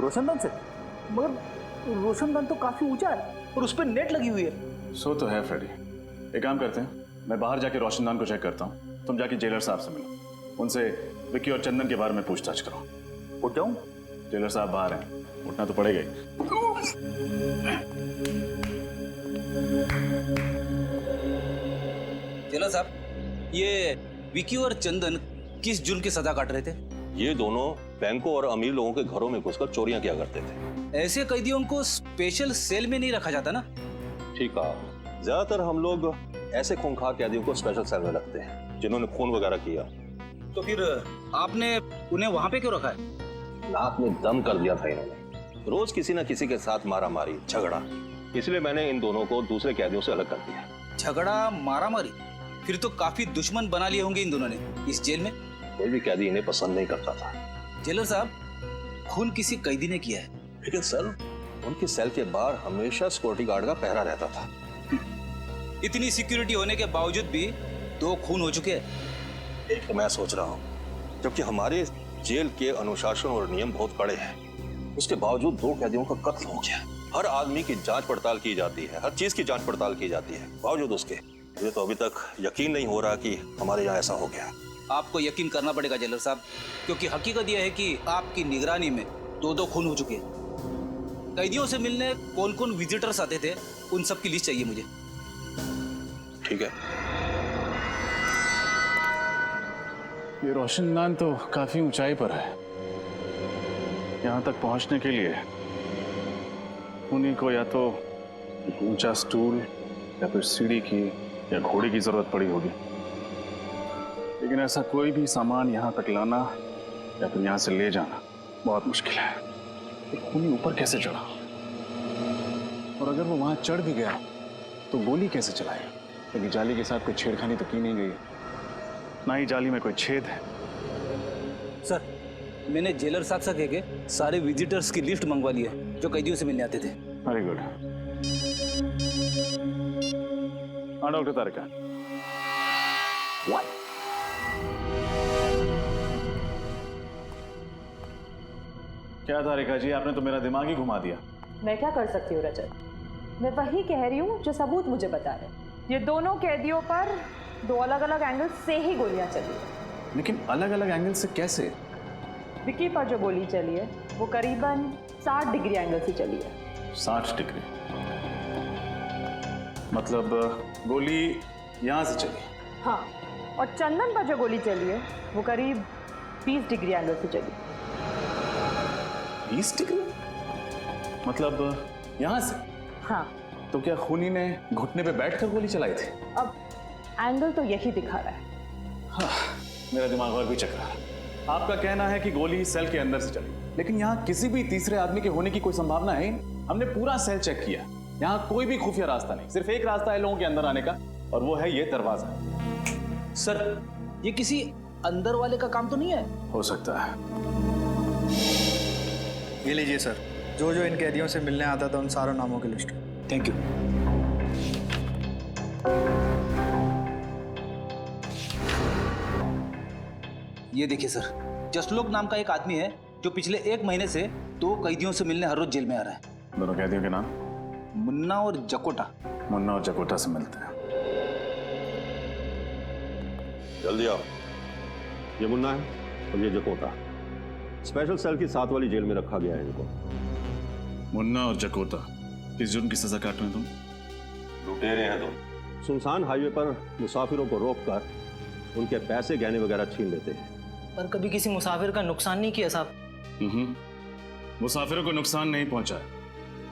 रोशनदान से? मगर रोशनदान तो काफी ऊंचा है और उस पर नेट लगी हुई है। सो तो है फ्रेडी। एक काम करते हैं, मैं बाहर जाके रोशनदान को चेक करता हूँ, तुम जाके जेलर साहब से मिलो, उनसे विक्की और चंदन के बारे में पूछताछ करो। उठ जाऊं? जेलर साहब बाहर हैं, उठना तो पड़ेगा ही। जेलर साहब, ये विकी और चंदन किस जुर्म की सजा काट रहे थे? ये दोनों बैंकों और अमीर लोगों के घरों में घुसकर चोरियां किया करते थे। ऐसे कैदियों को स्पेशल सेल में नहीं रखा जाता ना? ठीक है, ज्यादातर हम लोग ऐसे खूंखार कैदियों को स्पेशल सेल में रखते हैं जिन्होंने खून वगैरह किया। तो फिर आपने उन्हें वहां पे क्यों रखा है? नाक में दम कर दिया था इन्होंने, रोज किसी न किसी के साथ मारा मारी झगड़ा, इसलिए मैंने इन दोनों को दूसरे कैदियों से अलग कर दिया। झगड़ा मारा मारी? फिर तो काफी दुश्मन बना लिए होंगे इन दोनों ने इस जेल में। कोई भी कैदी इन्हें पसंद नहीं करता था। जेलर साहब, खून किसी कैदी ने किया है, लेकिन सर उनकी सेल के बाहर हमेशा सिक्योरिटी गार्ड का पहरा रहता था। इतनी सिक्योरिटी होने के बावजूद भी 2 खून हो चुके हैं। एक तो मैं सोच रहा हूँ, जबकि हमारे जेल के अनुशासन और नियम बहुत कड़े हैं, उसके बावजूद 2 कैदियों का कत्ल हो गया। हर आदमी की जांच पड़ताल की जाती है, हर चीज की जांच पड़ताल की जाती है, बावजूद उसके मुझे तो अभी तक यकीन नहीं हो रहा कि हमारे यहाँ ऐसा हो गया। आपको यकीन करना पड़ेगा जेलर साहब, क्योंकि हकीकत यह है कि आपकी निगरानी में 2 खून हो चुके हैं। कैदियों से मिलने कौन कौन विजिटर्स आते थे, उन सब की लिस्ट चाहिए मुझे। ठीक है। ये रोशनदान तो काफी ऊंचाई पर है, यहाँ तक पहुंचने के लिए उन्हीं को या तो एक ऊंचा स्टूल या फिर सीढ़ी की या घोड़े की जरूरत पड़ी होगी, लेकिन ऐसा कोई भी सामान यहाँ तक लाना या फिर यहाँ से ले जाना बहुत मुश्किल है। तो खूनी ऊपर कैसे चढ़ा? और अगर वो वहां चढ़ भी गया तो गोली कैसे चलाएगा? क्योंकि जाली के साथ कोई छेड़खानी तो की नहीं गई, ना ही जाली में कोई छेद है। सर, मैंने जेलर साहब से कह के सारे विजिटर्स की लिस्ट मंगवा ली है जो कैदियों से मिलने आते थे। Very good. हाँ डॉक्टर तारिका। क्या तारिका जी, आपने तो मेरा दिमाग ही घुमा दिया। मैं क्या कर सकती हूँ रजत? मैं वही कह रही हूँ जो सबूत मुझे बता रहे। ये दोनों कैदियों पर 2 अलग अलग एंगल से ही गोलियां चली है। लेकिन अलग अलग एंगल से कैसे? विकी पर जो गोली चली है वो करीबन 60 डिग्री एंगल से चली है। 60 डिग्री? मतलब गोली यहां से चली? हाँ, और चंदन पर जो गोली चली है वो करीब 20 डिग्री एंगल से चली। 20 डिग्री? मतलब यहां से? हाँ। तो क्या खूनी ने घुटने पे बैठकर गोली चलाई थी? अब एंगल तो यही दिखा रहा है। हाँ, मेरा दिमाग और भी चक रहा है। आपका कहना है कि गोली सेल के अंदर से चली, लेकिन यहाँ किसी भी तीसरे आदमी के होने की कोई संभावना है? हमने पूरा सेल चेक किया, यहाँ कोई भी खुफिया रास्ता नहीं, सिर्फ एक रास्ता है लोगों के अंदर आने का, और वो है ये दरवाजा। सर, ये किसी अंदर वाले का काम तो नहीं है? हो सकता है। ये लीजिए सर, जो जो इन कैदियों से मिलने आता था उन सारों नामों की लिस्ट। Thank you. ये देखिए सर, जसलोक नाम का एक आदमी है जो पिछले 1 महीने से 2 कैदियों से मिलने हर रोज जेल में आ रहा है। दोनों कैदियों के नाम? मुन्ना और जकोटा। मुन्ना और जकोटा से मिलते हैं। जल्दी आओ। ये मुन्ना है और ये जकोटा। स्पेशल सेल की 7 वाली जेल में रखा गया है इनको। मुन्ना और जकोटा किस जुर्म की सजा काट रहे हैं तुम? लुटेरे हैं तुम। सुनसान हाईवे पर मुसाफिरों को रोककर उनके पैसे गहने वगैरह छीन लेते हैं। पर कभी किसी मुसाफिर का नुकसान नहीं किया साहब। मुसाफिरों को नुकसान नहीं पहुंचा,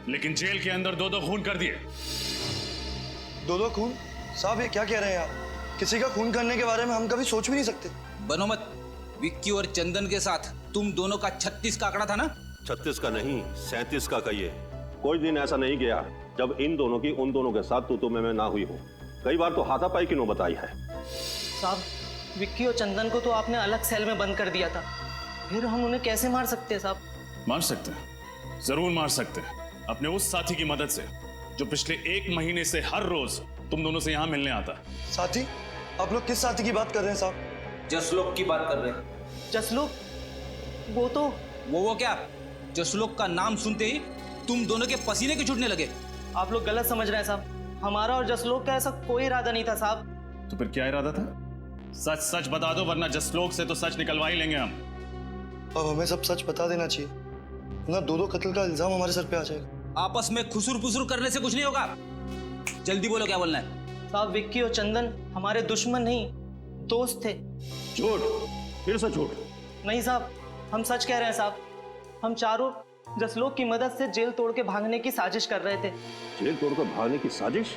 लेकिन जेल के अंदर 2 खून कर दिए। 2 खून? साहब ये क्या कह रहे हैं आप? किसी का खून करने के बारे में हम कभी सोच भी नहीं सकते। बनो मत। विक्की और चंदन के साथ तुम दोनों का 36 का आंकड़ा था ना? 36 का नहीं, 37 का कहिए। कोई दिन ऐसा नहीं गया जब इन दोनों की उन दोनों के साथ तू मैं ना हुई हूँ। कई बार तो हाथापाई की नौबत आई है। साहब, विक्की और चंदन को तो आपने अलग सेल में बंद कर दिया था, फिर हम उन्हें कैसे मार सकते हैं साहब? मार सकते हैं, जरूर मार सकते हैं, अपने उस साथी की मदद से जो पिछले 1 महीने से हर रोज तुम दोनों से यहाँ मिलने आता है। साथी? आप लोग किस साथी की बात कर रहे हैं साहब? जसलोक की बात कर रहे हैं। जसलोक? वो तो वो क्या? जसलोक का नाम सुनते ही तुम दोनों के पसीने क्यों छूटने लगे? आप लोग गलत समझ रहे हैं साहब। हमारा और जसलोक का ऐसा कोई इरादा नहीं था साहब। तो फिर क्या इरादा था? सच सच बता दो, वरना जसलोक से तो सच निकलवा ही लेंगे हम। अब हमें सब सच बता देना चाहिए, वरना दो कत्ल का इल्जाम हमारे सर पे आ जाएगा। आपस में खुसुर पुसुर करने से कुछ नहीं होगा। जल्दी बोलो क्या बोलना है। साहब विक्की और चंदन हमारे दुश्मन नहीं, दोस्त थे। झूठ, फिर से झूठ। नहीं साहब, हम सच कह रहे हैं साहब। हम चारों जसलोक की मदद से जेल तोड़ के भागने की साजिश कर रहे थे। जेल तोड़कर भागने की साजिश?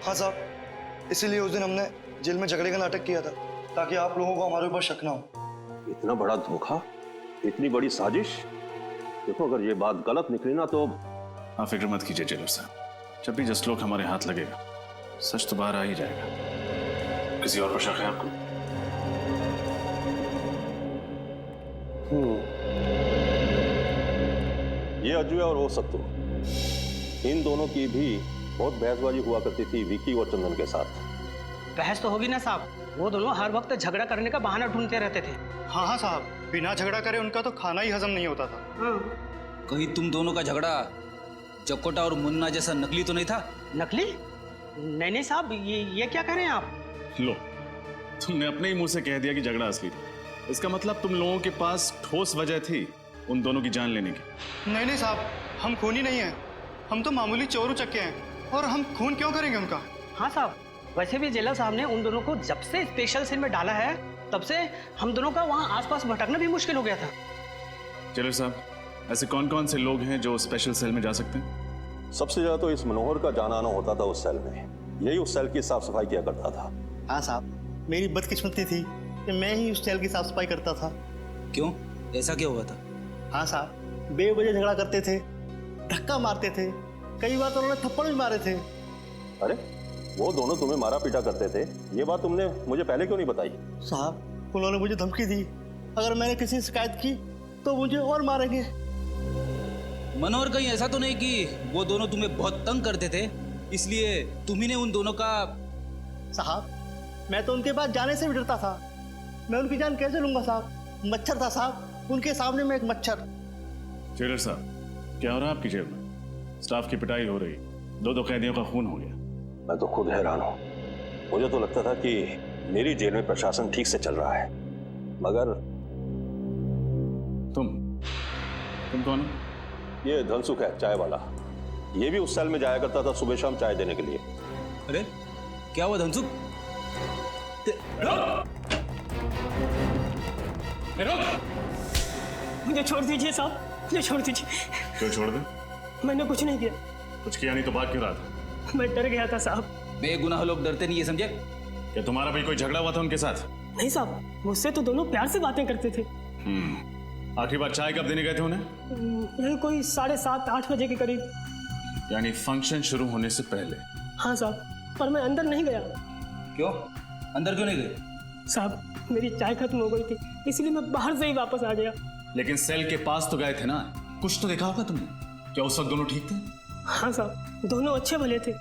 हाँ साहब, इसीलिए उस दिन हमने जेल में झगड़े का नाटक किया था, ताकि आप लोगों को हमारे ऊपर शक ना हो। इतना बड़ा धोखा, इतनी बड़ी साजिश। देखो, अगर ये बात गलत निकली ना तो आप फिक्र मत कीजिए जेलर साहब, जब भी जसलोक हमारे हाथ लगेगा सच तो बाहर आ ही जाएगा। किसी और पर शक है आपको? ये अजय और वो सत्तू, इन दोनों की भी बहुत बहसबाजी हुआ करती थी विक्की और चंदन के साथ। बहस तो होगी ना साहब, वो दोनों हर वक्त झगड़ा करने का बहाना ढूंढते रहते थे। हाँ हाँ साहब, बिना झगड़ा करे उनका तो खाना ही हजम नहीं होता था। हाँ। कहीं तुम दोनों का झगड़ा चकोटा और मुन्ना जैसा नकली तो नहीं था? नकली? नहीं साहब, ये क्या कह रहे हैं आप? लो, तुमने अपने ही मुंह से कह दिया कि झगड़ा असली था। इसका मतलब तुम लोगों के पास ठोस वजह थी उन दोनों की जान लेने की। नहीं साहब, हम खूनी नहीं हैं, हम तो मामूली चोर उचक्के हैं, और हम खून क्यों करेंगे उनका? हाँ साहब, वैसे भी जेलर साहब ने उन दोनों को जब से स्पेशल सेल में डाला है तब से हम दोनों का वहाँ आसपास भटकना भी मुश्किल हो गया था। जेलर साहब, ऐसे कौन कौन से लोग हैं जो स्पेशल सेल में जा सकते हैं? सबसे ज्यादा तो इस मनोहर का जाना आना होता था उस सेल में। यही उस सेल की साफ सफाई किया करता था। हाँ साहब, मेरी बदकिस्मती थी कि मैं ही उस सेल की साफ सफाई करता था। क्यों, ऐसा क्या हुआ था? हाँ साहब, बेवजह झगड़ा करते थे, धक्का मारते थे, कई बार तो उन्होंने थप्पड़ भी मारे थे। अरे, वो दोनों तुम्हें मारा पीटा करते थे, ये बात तुमने मुझे पहले क्यों नहीं बताई? साहब, उन्होंने मुझे धमकी दी, अगर मैंने किसी से शिकायत की तो मुझे और मारेंगे। मनोहर, कहीं ऐसा तो नहीं कि वो दोनों तुम्हें बहुत तंग करते थे इसलिए तुम्ही ने उन दोनों का? साहब, मैं तो उनके पास जाने से भी डरता था। मैं उनकी जान कैसे लूंगा साहब? मच्छर था साहब, उनके सामने मैं एक मच्छर। जेलर साहब, क्या हो रहा है आपकी जेल में? स्टाफ की पिटाई हो रही, दो कैदियों का खून हो गया। मैं तो खुद हैरान हूं। मुझे तो लगता था कि मेरी जेल में प्रशासन ठीक से चल रहा है, मगर तुम कौन हो? ये धनसुख है, चाय वाला। ये भी उस सेल में जाया करता था सुबह शाम चाय देने के लिए। अरे क्या हुआ धनसुख? मुझे छोड़ दीजिए साहब, मुझे छोड़ दीजिए। क्यों छोड़ दे? मैंने कुछ नहीं किया। कुछ किया नहीं तो बात क्यों रहा था? मैं डर गया था साहब। बेगुनाह लोग डरते नहीं है, समझे? क्या तुम्हारा भी कोई झगड़ा हुआ था उनके साथ? नहीं साहब, मुझसे तो दोनों प्यार से बातें करते थे। आखिरी बार चाय कब देने गए थे उन्हें? यही कोई 7:30-8 बजे के करीब। यानी फंक्शन शुरू होने से पहले? हाँ साहब, पर मैं अंदर नहीं गया। क्यों, अंदर क्यों नहीं गए? साहब, मेरी चाय खत्म हो गई थी, इसलिए मैं बाहर से ही वापस आ गया। लेकिन सेल के पास तो गए थे ना, कुछ तो देखा होगा तुमने। क्या उस वक्त दोनों ठीक थे? हाँ साहब, दोनों अच्छे भले थे,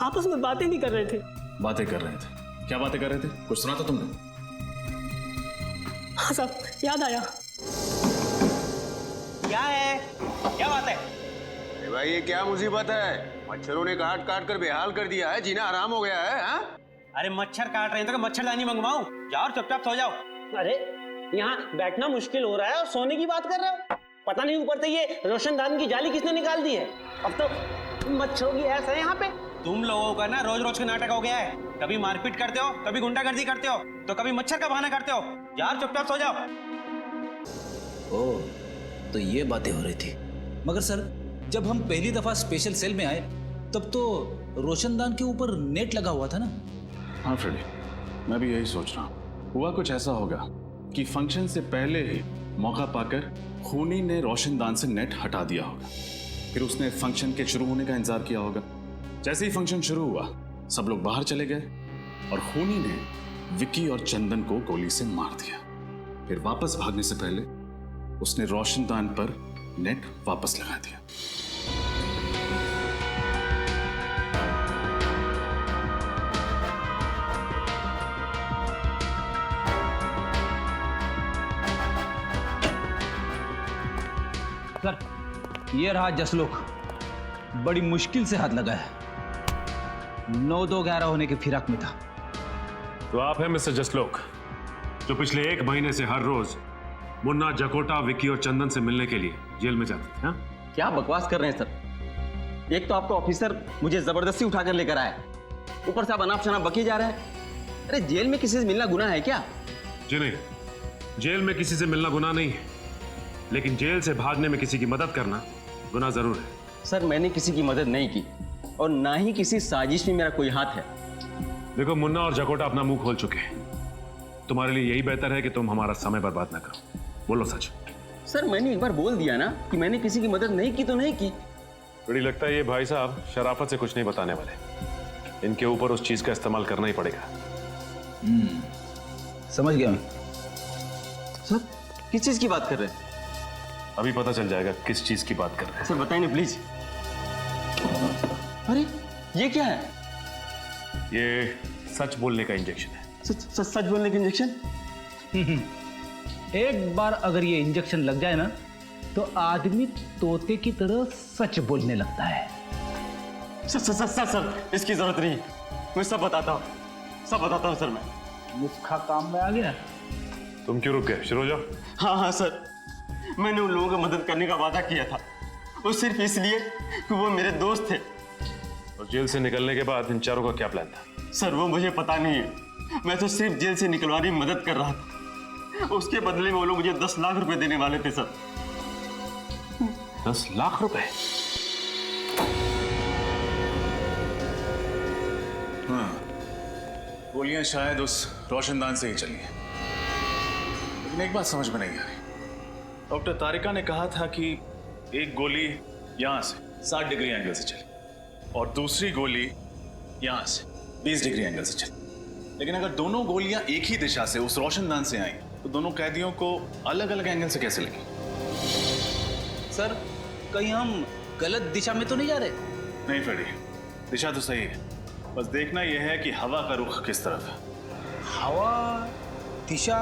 आपस में बातें भी कर रहे थे। बातें कर रहे थे? क्या बातें कर रहे थे? कुछ सुना था तुमने? हाँ साहब, याद आया। क्या है, क्या बात है? अरे भाई, ये क्या मुसीबत है? मच्छरों ने काट काट कर बेहाल कर दिया है, जीना आराम हो गया है। हाँ? अरे मच्छर काट रहे हैं तो मच्छरदानी मंगवाऊं? जाओ और चुपचाप सो जाओ। अरे यहाँ बैठना मुश्किल हो रहा है और सोने की बात कर रहे हो? पता नहीं ऊपर से ये रोशनदान की जाली किसने निकाल दी है। अब तो मच्छरों की ऐसा है यहाँ पे। तुम लोगों का ना रोज रोज का नाटक हो गया है। कभी मारपीट करते हो, कभी गुंडागर्दी करते हो, तो कभी मच्छर का बहाना करते हो। यार चुपचाप सो जाओ। ओह, तो ये बातें हो रही थी। मगर सर, जब हम पहली दफा स्पेशल सेल में आए तब तो रोशनदान के ऊपर नेट लगा हुआ था ना? हाँ फ्रेडी, मैं भी यही सोच रहा हूँ। हुआ कुछ ऐसा होगा कि फंक्शन से पहले ही मौका पाकर खूनी ने रोशनदान से नेट हटा दिया होगा। फिर उसने फंक्शन के शुरू होने का इंतजार किया होगा। जैसे ही फंक्शन शुरू हुआ, सब लोग बाहर चले गए और खूनी ने विक्की और चंदन को गोली से मार दिया। फिर वापस भागने से पहले उसने रोशनदान पर नेट वापस लगा दिया। सर, ये रहा जसलोक, बड़ी मुश्किल से हाथ लगा है। 9-2-11 होने की फिराक में था। तो आप हैं मिस्टर जसलोक, जो पिछले 1 महीने से हर रोज मुन्ना, जकोटा, विक्की और चंदन से मिलने के लिए जेल में जाते थे। हाँ? क्या बकवास कर रहे हैं सर? एक तो आपका ऑफिसर मुझे जबरदस्ती उठाकर लेकर आया, ऊपर से आप अनाप शनाप बकी जा रहे हैं। अरे जेल में किसी से मिलना गुनाह है क्या? जी नहीं, जेल में किसी से मिलना गुनाह नहीं है, लेकिन जेल से भागने में किसी की मदद करना गुनाह जरूर है। सर मैंने किसी की मदद नहीं की और ना ही किसी साजिश में मेरा कोई हाथ है। देखो, मुन्ना और जकोटा अपना मुंह खोल चुके हैं। तुम्हारे लिए यही बेहतर है कि तुम हमारा समय बर्बाद ना करो। बोलो सच। सर मैंने एक बार बोल दिया ना कि मैंने किसी की मदद नहीं की तो नहीं की। बड़ी लगता है ये भाई साहब शराफत से कुछ नहीं बताने वाले। इनके ऊपर उस चीज का इस्तेमाल करना ही पड़ेगा। समझ गया मैं। सर किस चीज की बात कर रहे हैं? अभी पता चल जाएगा किस चीज की बात कर रहे हैं। सर बताइए प्लीज। अरे ये क्या है? ये सच बोलने का इंजेक्शन है। सच बोलने का इंजेक्शन? एक बार अगर ये इंजेक्शन लग जाए ना तो आदमी तोते की तरह सच बोलने लगता है। सर इसकी जरूरत नहीं, मैं सब बताता हूँ सर। मैं मुफ्खा काम में आ गया। तुम क्यों रुक गए? शुरू हो जाओ। हाँ सर, मैंने उन लोगों की मदद करने का वादा किया था, वो सिर्फ इसलिए कि वो मेरे दोस्त थे। और जेल से निकलने के बाद इन चारों का क्या प्लान था? सर वो मुझे पता नहीं है, मैं तो सिर्फ जेल से निकलवाने में मदद कर रहा था। उसके बदले में वो लोग मुझे 10 लाख रुपए देने वाले थे सर। 10 लाख रुपए? हाँ, गोलियां शायद उस रोशनदान से ही चली हैं। लेकिन एक बात समझ में नहीं आ रही। डॉक्टर तारिका ने कहा था कि एक गोली यहां से 60 डिग्री एंगल से चली और दूसरी गोली यहां से 20 डिग्री एंगल से चली। लेकिन अगर दोनों गोलियां एक ही दिशा से उस रोशनदान से आई तो दोनों कैदियों को अलग अलग एंगल से कैसे लगी? सर कहीं हम गलत दिशा में तो नहीं जा रहे? नहीं फ्रेडी, दिशा तो सही है, बस देखना यह है कि हवा का रुख किस तरफ है। हवा, दिशा,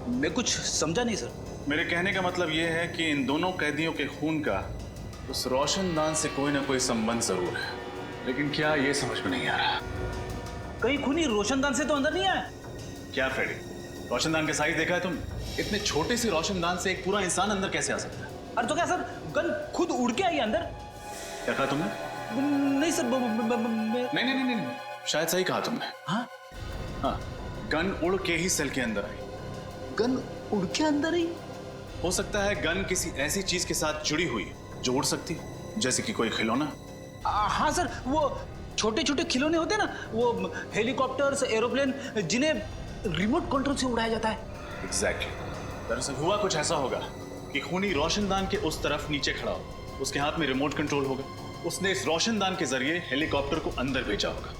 मैं कुछ समझा नहीं सर। मेरे कहने का मतलब यह है कि इन दोनों कैदियों के खून का उस रोशनदान से कोई ना कोई संबंध जरूर है, लेकिन क्या ये समझ में नहीं आ रहा। कहीं खूनी रोशनदान से तो अंदर नहीं आया? क्या फ्रेडी, रोशनदान का साइज देखा है तुमने? इतने छोटे से रोशनदान से एक पूरा इंसान अंदर कैसे आ सकता है? अरे तो क्या सर गन खुद उड़ के आई अंदर? क्या कहा तुमने? नहीं सर नहीं, शायद सही कहा तुमने। हाँ, गन उड़ के ही सेल के अंदर आई। गन उड़ के अंदर आई? हो सकता है गन किसी ऐसी चीज के साथ जुड़ी हुई जो उड़ सकती है, जैसे कि कोई खिलौना। हाँ सर, वो छोटे छोटे खिलौने होते हैं ना, वो हेलीकॉप्टर्स, एरोप्लेन, जिन्हें रिमोट कंट्रोल से उड़ाया जाता है। एग्जैक्टली। दरअसल हुआ कुछ ऐसा होगा कि खूनी रोशनदान के उस तरफ नीचे खड़ा हो, उसके हाथ में रिमोट कंट्रोल होगा, उसने इस रोशनदान के जरिए हेलीकॉप्टर को अंदर भेजा होगा।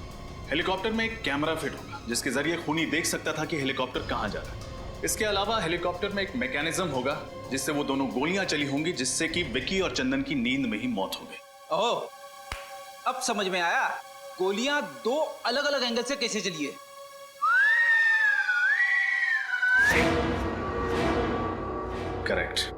हेलीकॉप्टर में एक कैमरा फिट होगा जिसके जरिए खूनी देख सकता था कि हेलीकॉप्टर कहां जा रहा है। इसके अलावा हेलीकॉप्टर में एक मैकेनिज्म होगा जिससे वो दोनों गोलियां चली होंगी, जिससे कि विक्की और चंदन की नींद में ही मौत हो गई। ओह, अब समझ में आया गोलियां 2 अलग अलग एंगल से कैसे चली है। करेक्ट।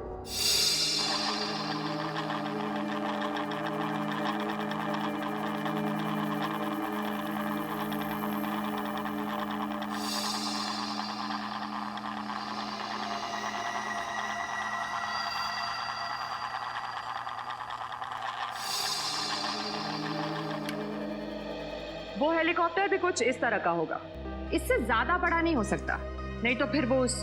वो हेलीकॉप्टर भी कुछ इस तरह का होगा, इससे ज्यादा बड़ा नहीं हो सकता, नहीं तो फिर वो उस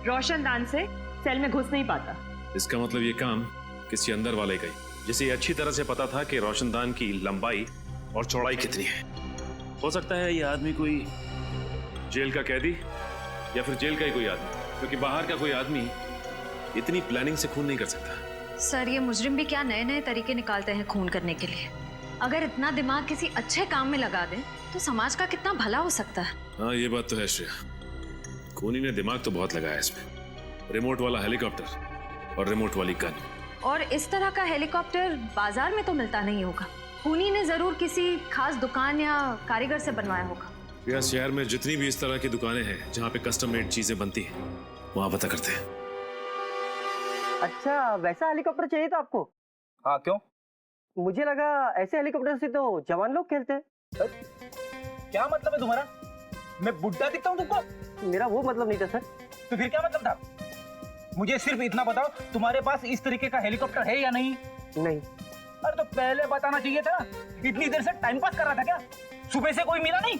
रोशनदान से सेल में घुस नहीं पाता। इसका मतलब ये काम किसी अंदर वाले का ही, जिसे ये अच्छी तरह से पता था कि रोशनदान की लंबाई और चौड़ाई कितनी है। हो सकता है ये आदमी कोई जेल का कैदी या फिर जेल का ही कोई आदमी, क्योंकि बाहर का कोई आदमी इतनी प्लानिंग से खून नहीं कर सकता। सर ये मुजरिम भी क्या नए नए तरीके निकालते हैं खून करने के लिए। अगर इतना दिमाग किसी अच्छे काम में लगा दें तो समाज का कितना भला हो सकता है। हाँ ये बात तो है श्रेया, खूनी ने दिमाग तो बहुत लगाया इसमें। रिमोट वाला हेलीकॉप्टर और रिमोट वाली गन। और इस तरह का हेलीकॉप्टर बाजार में तो मिलता नहीं होगा, खूनी ने जरूर किसी खास दुकान या कारीगर से बनवाया होगा। या शहर में जितनी भी इस तरह की दुकानें हैं जहाँ पे कस्टम मेड चीजें बनती हैं, वहाँ पता करते हैं। अच्छा वैसा हेलीकॉप्टर चाहिए था आपको? हाँ क्यों? मुझे लगा ऐसे हेलीकॉप्टर से तो जवान लोग खेलते हैं। क्या मतलब है तुम्हारा? मैं बुड्ढा दिखता हूँ तुमको? मेरा वो मतलब नहीं था सर। तो फिर क्या मतलब था? मुझे सिर्फ इतना बताओ, तुम्हारे पास इस तरीके का हेलीकॉप्टर है या नहीं? नहीं। अरे तो पहले बताना चाहिए था। इतनी देर से टाइम पास कर रहा था क्या? सुबह से कोई मिला नहीं?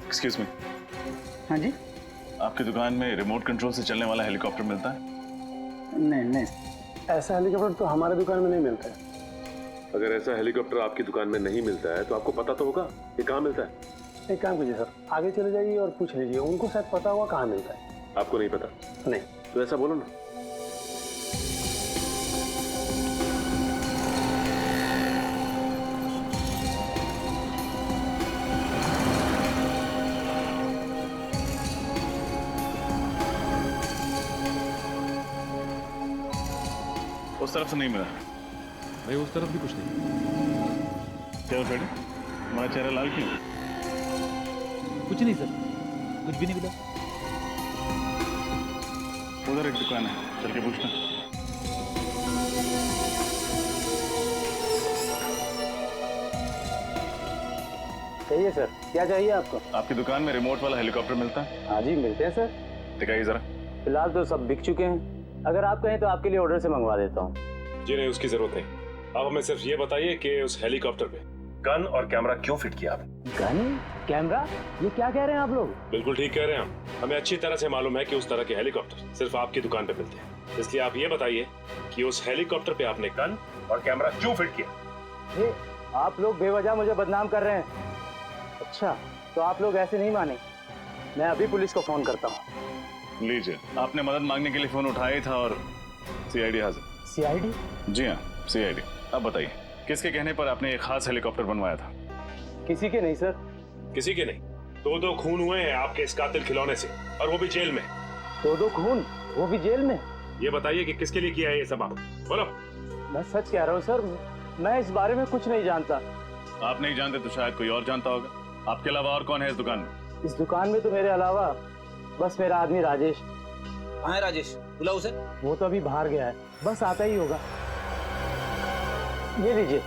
एक्सक्यूज मी, हाँ जी। आपकी दुकान में रिमोट कंट्रोल से चलने वाला हेलीकॉप्टर मिलता है? नहीं नहीं, ऐसा हेलीकॉप्टर तो हमारे दुकान में नहीं मिलता है। अगर ऐसा हेलीकॉप्टर आपकी दुकान में नहीं मिलता है तो आपको पता तो होगा ये कहाँ मिलता है। एक काम कीजिए सर, आगे चले जाइए और पूछ लीजिए, उनको शायद पता होगा कहाँ मिलता है। आपको नहीं पता? नहीं। तो ऐसा बोलो ना। उस तरफ से नहीं मिला भाई, उस तरफ भी कुछ नहीं। क्या फ्रेडी, हमारा चेहरा लाल क्यों? कुछ नहीं सर, कुछ भी नहीं मिला। उधर एक दुकान है, चल के पूछना। कहिए सर, क्या चाहिए आपको? आपकी दुकान में रिमोट वाला हेलीकॉप्टर मिलता है? हाँ जी मिलते हैं सर। दिखाइए जरा। फिलहाल तो सब बिक चुके हैं, अगर आप कहें तो आपके लिए ऑर्डर से मंगवा देता हूँ। जी नहीं, उसकी जरूरत नहीं। आप हमें सिर्फ ये बताइए कि उस हेलीकॉप्टर पे गन और कैमरा क्यों फिट किया आपने? गन कैमरा, ये क्या कह रहे हैं आप लोग? बिल्कुल ठीक कह रहे हैं हम। हमें अच्छी तरह से मालूम है कि उस तरह के हेलीकॉप्टर सिर्फ आपकी दुकान पे मिलते हैं, इसलिए आप ये बताइए कि उस हेलीकॉप्टर पे आपने गन और कैमरा क्यों फिट किया? ये आप लोग बेवजह मुझे बदनाम कर रहे हैं। अच्छा, तो आप लोग ऐसे नहीं माने, मैं अभी पुलिस को फोन करता हूँ। लीजिए, आपने मदद मांगने के लिए फोन उठाया था और सीआईडी हाजिर। सीआईडी? जी हाँ, सीआईडी। अब बताइए, किसके कहने पर आपने एक खास हेलीकॉप्टर बनवाया था? किसी के नहीं सर। किसी के नहीं? दो खून हुए हैं आपके इस कातिल खिलौने से, और वो भी जेल में। दो खून, वो भी जेल में? ये बताइए कि किसके लिए किया है ये सब आप, बोलो। मैं सच कह रहा हूँ सर, मैं इस बारे में कुछ नहीं जानता। आप नहीं जानते तो शायद कोई और जानता होगा। आपके अलावा और कौन है इस दुकान में? इस दुकान में तो मेरे अलावा बस मेरा आदमी राजेश। हाँ राजेश, बुलाओ उसे। वो तो अभी बाहर गया है, बस आता ही होगा। ये लीजिए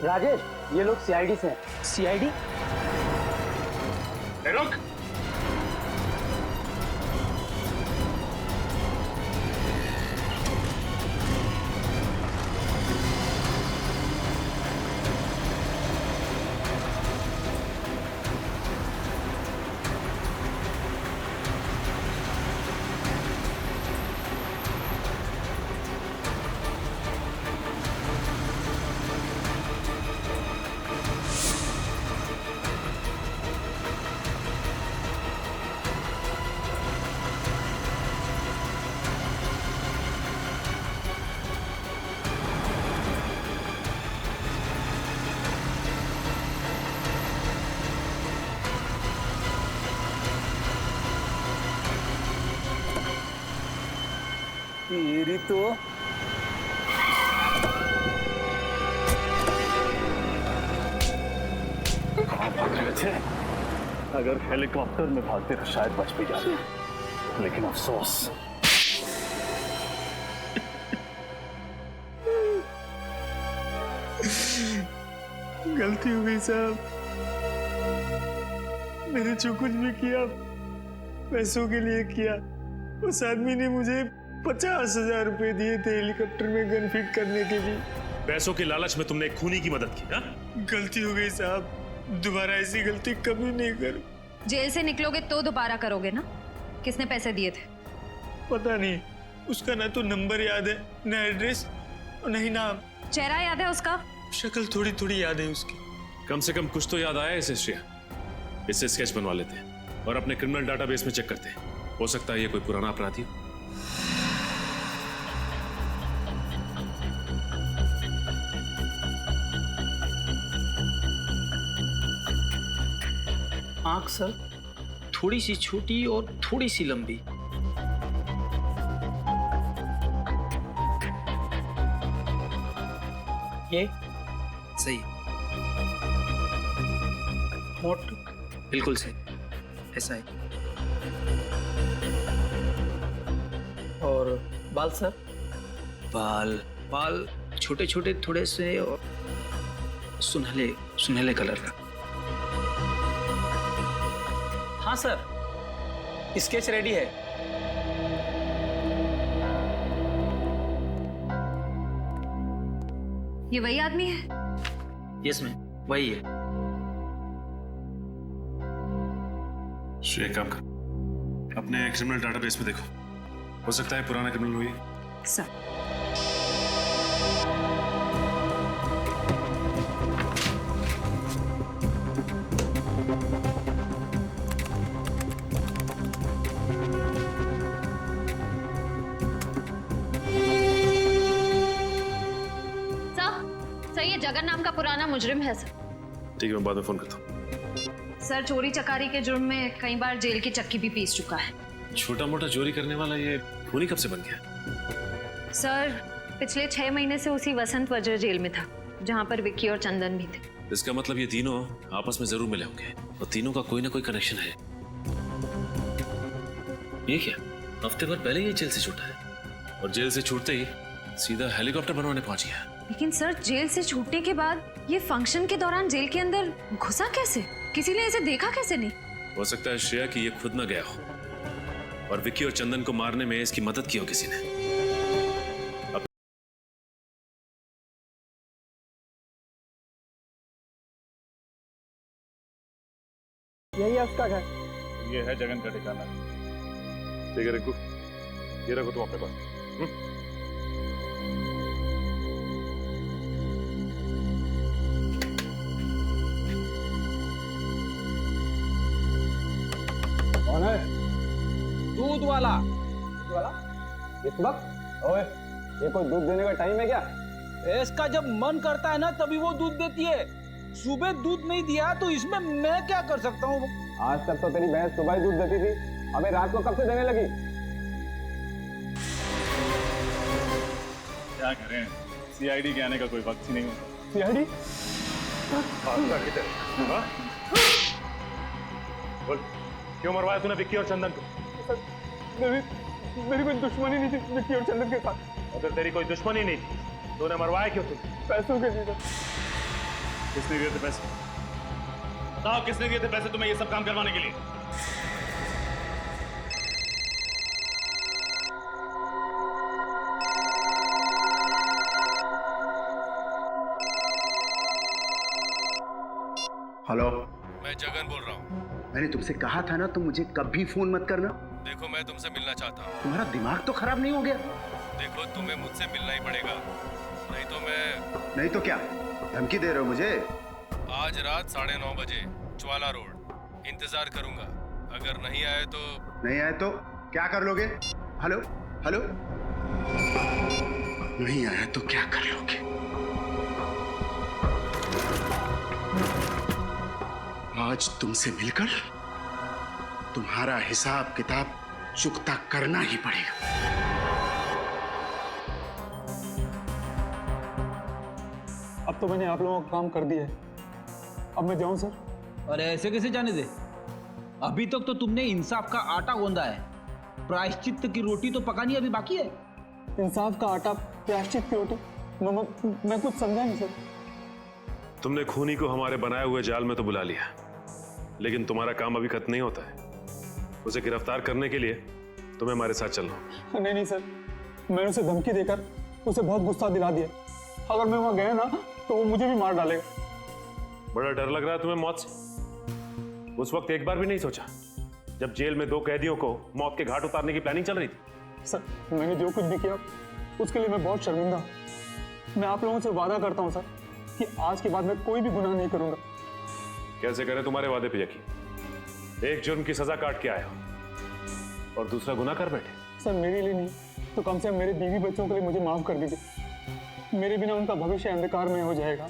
राजेश, ये लोग सीआईडी से हैं। सीआईडी? रुक। मेरी तो कहाँ भाग रहे थे? अगर हेलीकॉप्टर में भागते तो शायद बच भी जाते, लेकिन अफसोस। गलती हो गई साहब, मैंने जो कुछ भी किया पैसों के लिए किया। उस आदमी ने मुझे 50,000 रुपए दिए थे हेलीकॉप्टर में गन फिट करने के लिए। पैसों के लालच में तुमने एक खूनी की मदद की ना? गलती हो गई साहब, दोबारा ऐसी गलती कभी नहीं करूं। जेल से निकलोगे तो दोबारा करोगे ना? किसने पैसे दिए थे? पता नहीं, उसका ना तो नंबर याद है, ना एड्रेस, और नहीं नाम। चेहरा याद है उसका? शक्ल थोड़ी थोड़ी याद है उसकी। कम से कम कुछ तो याद आया इसे श्रेया। इससे स्केच बनवा लेते हैं और अपने क्रिमिनल डाटाबेस में चेक करते हैं, हो सकता है ये कोई पुराना अपराधी हो। आंख सर थोड़ी सी छोटी और थोड़ी सी लंबी। ये सही। होठ बिल्कुल सही, ऐसा है। और बाल सर? बाल बाल छोटे छोटे थोड़े से और सुनहले सुनहले कलर का। हाँ सर, स्केच रेडी है। ये वही आदमी है? यस मैम, वही है। श्रेय, काम कर, अपने क्रिमिनल डाटाबेस में देखो, हो सकता है पुराना क्रिमिनल हुई। सर। सर, ये जगन नाम का पुराना मुजरिम है सर। ठीक है, मैं बाद में फोन करता हूँ। सर, चोरी चकारी के जुर्म में कई बार जेल की चक्की भी पीस चुका है। छोटा मोटा चोरी करने वाला ये खूनी कब से बन गया? सर, पिछले 6 महीने से उसी वसंत वज्र जेल में था, जहाँ पर विक्की और चंदन भी थे। इसका मतलब ये तीनों आपस में जरूर मिले होंगे और तीनों का कोई ना कोई कनेक्शन है। ये क्या, हफ्ते भर पहले ये जेल से छूटा है और जेल से छूटते ही सीधा हेलीकॉप्टर बनवाने पहुंच गया। लेकिन सर, जेल से छूटने के बाद ये फंक्शन के दौरान जेल के अंदर घुसा कैसे? किसी ने इसे देखा कैसे नहीं? हो सकता है श्रेया कि ये खुद ना गया हो और विक्की और चंदन को मारने में इसकी मदद की हो किसी ने। यही है उसका घर। ये है जगन का ठिकाना। ठीक है रिंकू, ये रखो तुम अपने पास। कौन है? दूध वाला। इस वक्त? ओए, ये कोई दूध देने का टाइम है क्या? इसका जब मन करता है ना तभी वो दूध देती है। सुबह दूध नहीं दिया तो इसमें मैं क्या कर सकता हूँ? आज तक तो तेरी भैंस सुबह ही दूध देती थी, अबे रात को कब से देने लगी? क्या करें, सीआईडी के आने का कोई वक्त ही नहीं हुआ। सीआईडी? बोल, क्यों मरवाया तूने विक्की और चंदन को? मेरी कोई दुश्मनी नहीं थी विक्की और चंदन के साथ। अगर तेरी कोई दुश्मनी नहीं थी, तूने मरवाया क्यों? तुम पैसों के लिए। किसने दिए थे पैसे? बताओ, किसने दिए थे पैसे तुम्हें ये सब काम करवाने के लिए? हेलो, मैं जगन बोल रहा हूँ। मैंने तुमसे कहा था ना, तुम मुझे कभी फोन मत करना। देखो, मैं तुमसे मिलना चाहता हूँ। तुम्हारा दिमाग तो खराब नहीं हो गया? देखो, तुम्हें मुझसे मिलना ही पड़ेगा, नहीं तो मैं। नहीं तो क्या, धमकी दे रहे हो मुझे? आज रात 9:30 बजे ज्वाला रोड, इंतजार करूंगा। अगर नहीं आए तो? नहीं आए तो क्या कर लोगे? हेलो हेलो, नहीं आया तो क्या कर लोगे? आज तुमसे मिलकर तुम्हारा हिसाब किताब चुकता करना ही पड़ेगा। अब तो मैंने आप लोगों का काम कर दिया है, अब मैं जाऊं सर? अरे ऐसे कैसे जाने दे? अभी तक तो तुमने इंसाफ का आटा गूंदा है, प्रायश्चित की रोटी तो पकानी अभी बाकी है। इंसाफ का आटा, प्रायश्चित की रोटी? मैं कुछ समझा नहीं सर। तुमने खूनी को हमारे बनाए हुए जाल में तो बुला लिया, लेकिन तुम्हारा काम अभी खत्म नहीं होता है। उसे गिरफ्तार करने के लिए तुम्हें हमारे साथ चलना होगा। नहीं सर, मैंने उसे धमकी देकर उसे बहुत गुस्सा दिला दिया। अगर मैं वहां गया ना तो वो मुझे भी मार डालेगा। बड़ा डर लग रहा है तुम्हें मौत से? उस वक्त एक बार भी नहीं सोचा जब जेल में 2 कैदियों को मौत के घाट उतारने की प्लानिंग चल रही थी? सर, मैंने जो कुछ भी किया उसके लिए मैं बहुत शर्मिंदा हूं। मैं आप लोगों से वादा करता हूं सर कि आज के बाद मैं कोई भी गुनाह नहीं करूंगा। कैसे करें तुम्हारे वादे पे यकीन? एक जुर्म की सजा काट के आए हो और दूसरा गुनाह कर बैठे। सर, मेरे लिए नहीं तो कम से कम मेरे बीवी बच्चों के लिए मुझे माफ कर दीजिए। मेरे बिना उनका भविष्य अंधकार में हो जाएगा।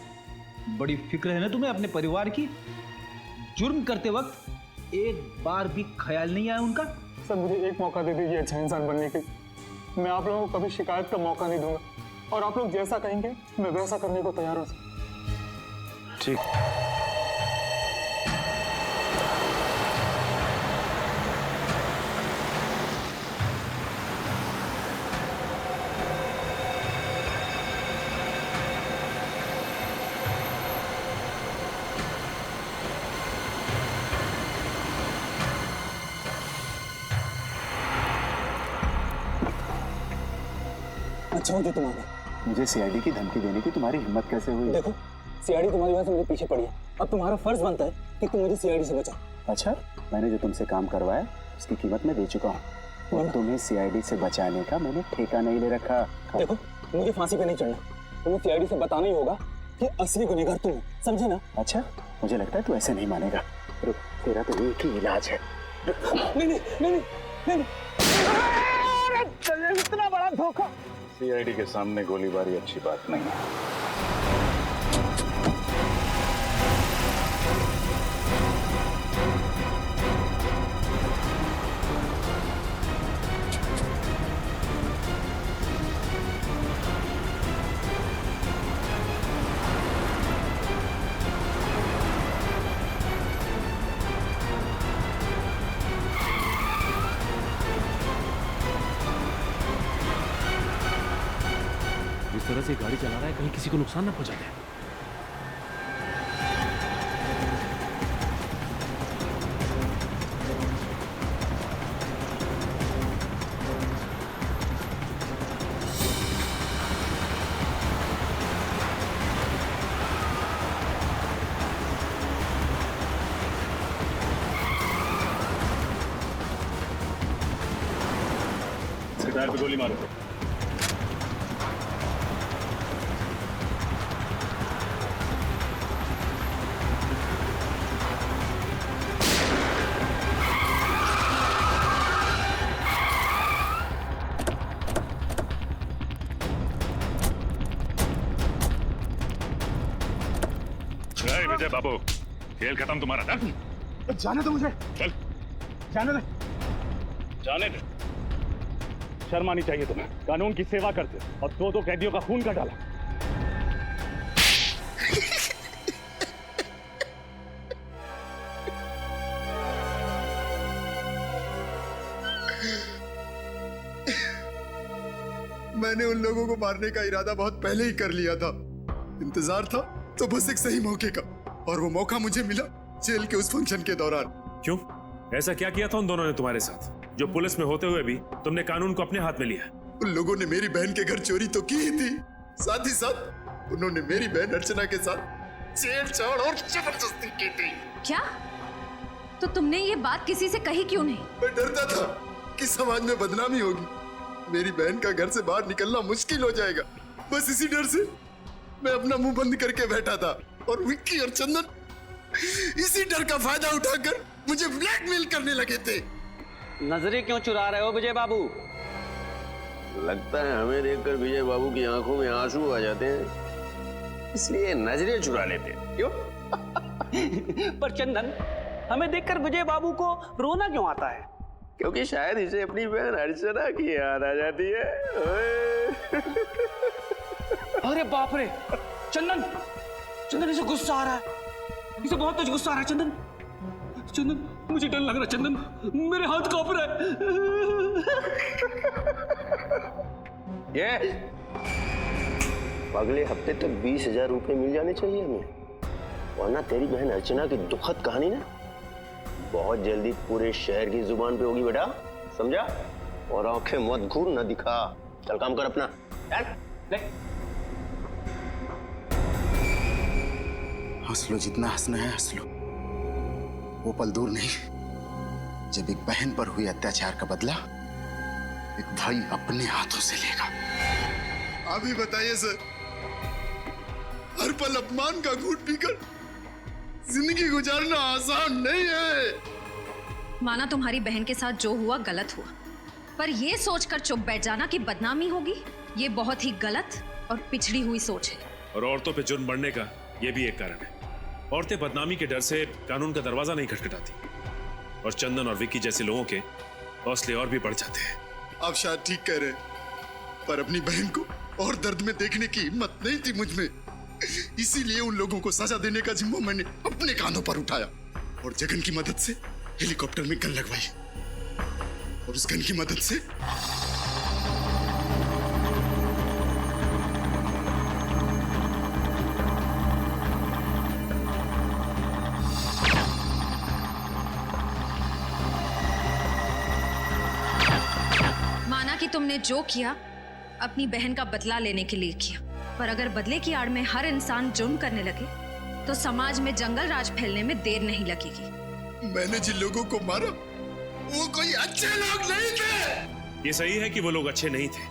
बड़ी फिक्र है ना तुम्हें अपने परिवार की? जुर्म करते वक्त एक बार भी ख्याल नहीं आया उनका? सर, मुझे एक मौका दे दीजिए अच्छा इंसान बनने के। मैं आप लोगों को कभी शिकायत का मौका नहीं दूंगा और आप लोग जैसा कहेंगे मैं वैसा करने को तैयार हूं। ठीक। अच्छा हो जो तुम आ गए। मुझे सीआईडी की धमकी देने की तुम्हारी हिम्मत कैसे हुई? देखो सीआईडी तुम्हारी वजह से मेरे पीछे पड़ी है, अब तुम्हारा फर्ज बनता है कि तुम मुझे सीआईडी से बचाओ। अच्छा, मैंने जो तुमसे काम करवाया उसकी कीमत मैं दे चुका हूँ, और तुम्हें सीआईडी से बचाने का मैंने ठेका नहीं ले रखा। देखो मुझे फांसी पे नहीं चढ़ना, तुम्हें सीआईडी से बताना ही होगा कि असली गुनहगार तुम हो, समझे ना? अच्छा, मुझे लगता है तू ऐसे नहीं मानेगा। रुक, तेरा तो एक ही इलाज है। नहीं। इतना बड़ा धोखा। सीआईडी के सामने गोलीबारी अच्छी बात नहीं है। इस तरह से गाड़ी चला रहा है, कहीं किसी को नुकसान ना पहुंचा दे। टायर पे गोली मारो। विजय बाबू, खेल खत्म तुम्हारा। जाने दो मुझे। चल जाने दे। जाने दे। शर्म आनी चाहिए तुम्हें। कानून की सेवा करते और दो कैदियों का खून का डाला। मैंने उन लोगों को मारने का इरादा बहुत पहले ही कर लिया था। इंतजार था तो बस एक सही मौके का, और वो मौका मुझे मिला जेल के उस फंक्शन के दौरान। क्यों? ऐसा क्या किया था उन दोनों ने तुम्हारे साथ, जो पुलिस में होते हुए भी तुमने कानून को अपने हाथ में लिया? उन लोगों ने मेरी बहन के घर चोरी तो की ही थी, साथ ही साथ उन्होंने मेरी बहन अर्चना के साथ छेड़छाड़ और जबरदस्ती की थी। क्या? तो तुमने ये बात किसी से कही क्यों नहीं? मैं डरता था कि समाज में बदनामी होगी, मेरी बहन का घर से बाहर निकलना मुश्किल हो जाएगा। बस इसी डर से मैं अपना मुंह बंद करके बैठा था, और विक्की और चंदन इसी डर का फायदा उठाकर मुझे ब्लैकमेल करने लगे थे। नजरें क्यों चुरा रहे हो विजय बाबू? लगता है हमें देखकर विजय बाबू की आंखों में आंसू आ जाते हैं, इसलिए नजरें चुरा लेते हैं। क्यों? पर चंदन, हमें देखकर विजय बाबू को रोना क्यों आता है? क्योंकि शायद इसे अपनी बहन अर्चना की याद आ जाती है। अरे बाप रे, चंदन इसे गुस्सा आ रहा है, इसे बहुत तेज गुस्सा आ रहा है। चंदन मुझे डर लग रहा है। चंदन, मेरे हाथ कांप रहा है। ये अगले हफ्ते तक 20,000 रुपए मिल जाने चाहिए हमें, वरना तेरी बहन अर्चना की दुखद कहानी ना बहुत जल्दी पूरे शहर की जुबान पे होगी बेटा, समझा? और आंखें मत घूर, न दिखा। चल काम कर अपना। यार ले। हंस लो, जितना हंसना है हंस लो। वो पल दूर नहीं जब एक बहन पर हुए अत्याचार का बदला एक भाई अपने हाथों से लेगा। अभी बताइए सर, हर पल अपमान का घूंट पीकर जिंदगी गुजारना आसान नहीं है। माना तुम्हारी बहन के साथ जो हुआ गलत हुआ, पर ये सोचकर चुप बैठ जाना कि बदनामी होगी, ये बहुत ही गलत और पिछड़ी हुई सोच है। और औरतों पे जुर्म बढ़ने का ये भी एक कारण है। औरतें बदनामी के डर से कानून का दरवाजा नहीं खटखटाती, और चंदन और विक्की जैसे लोगों के हौसले और भी बढ़ जाते हैं। आप शायद ठीक कह रहे, पर अपनी बहन को और दर्द में देखने की हिम्मत नहीं थी मुझ में, इसीलिए उन लोगों को सजा देने का जिम्मा मैंने अपने कांधों पर उठाया, और जगन की मदद से हेलीकॉप्टर में गन लगवाई, और उस गन की मदद से माना कि तुमने जो किया अपनी बहन का बदला लेने के लिए किया, पर अगर बदले की आड़ में हर इंसान जुर्म करने लगे तो समाज में जंगल राज फैलने में देर नहीं लगेगी। मैंने जिन लोगों को मारा वो कोई अच्छे लोग नहीं थे। ये सही है कि वो लोग अच्छे नहीं थे,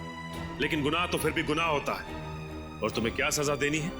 लेकिन गुनाह तो फिर भी गुनाह होता है। और तुम्हें क्या सजा देनी है?